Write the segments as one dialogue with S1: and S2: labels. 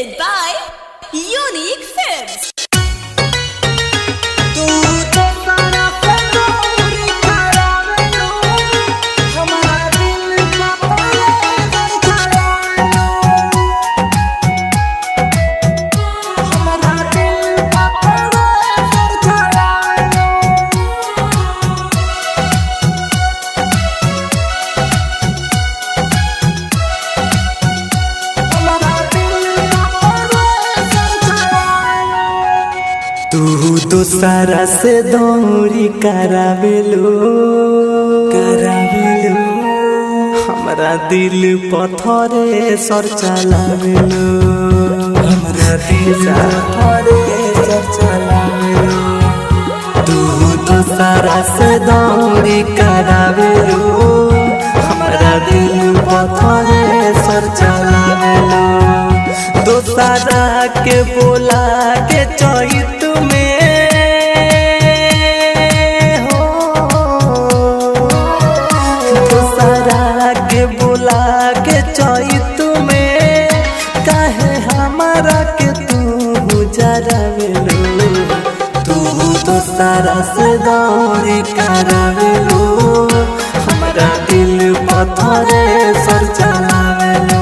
S1: presented by Unique Films.
S2: तू दूसरा से दौरी करावेलो हमरा दिल पथरे सर चलावेलो हमरा दिल पथरे सर चलावेलो तू दूसरा से दौरी करावेलो हमरा दिल पथरे सर चलावेलो दूसरा के बोला के चैत दूसरा से दौरी करावेलो हमरा दिल पथरे सर चलावेलो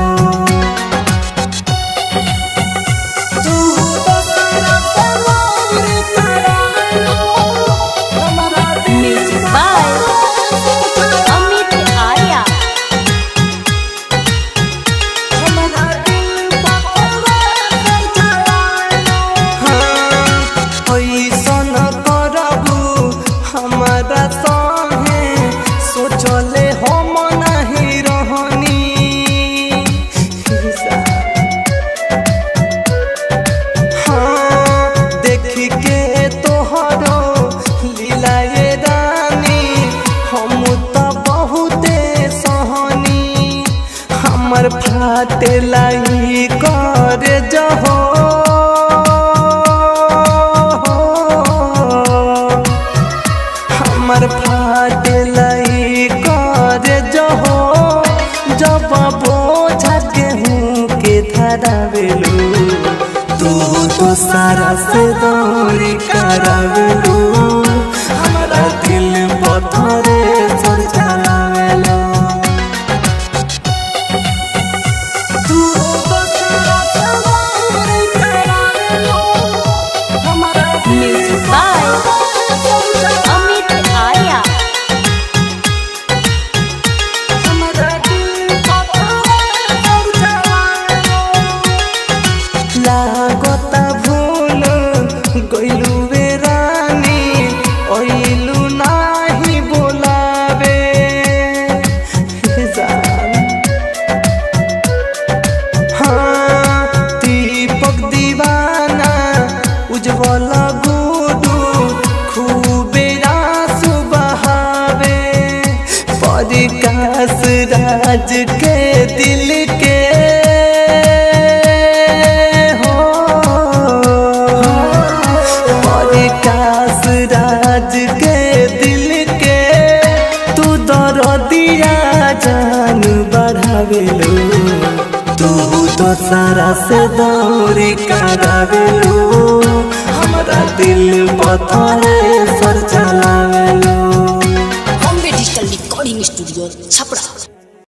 S1: Music by Amit Arya.
S2: हमारा संगे सोचले हम नहीं रहनी हाँ देख के तोहरो लीला ये रानी हम तो बहुते सहनी हमर फाटे लाई कर जहो हमर फाट लाई कर जहो जब बोझा गेहूं के धरावेलो तू दूसरा से दौरी करावेलो हमरा दिल पथरे सर चलावेलो तू दूसरा से दौरी करावेलो हमरा
S1: Music by Amit Arya.
S2: लागता भूल गइलू वे रानी ओइलू नाही बोलावे हाँ दीपक दीवाना उज्जवल गुडू खूबे आंसू बहावे परिकाश राज के दिल के राज के दिल के तू दर्दिया जान बढ़ावेलो तू दूसरा से दौरी करावेलो हमरा दिल पथरे सर चलावेलो।
S1: Bombay Digital Recording Studio, Chapra.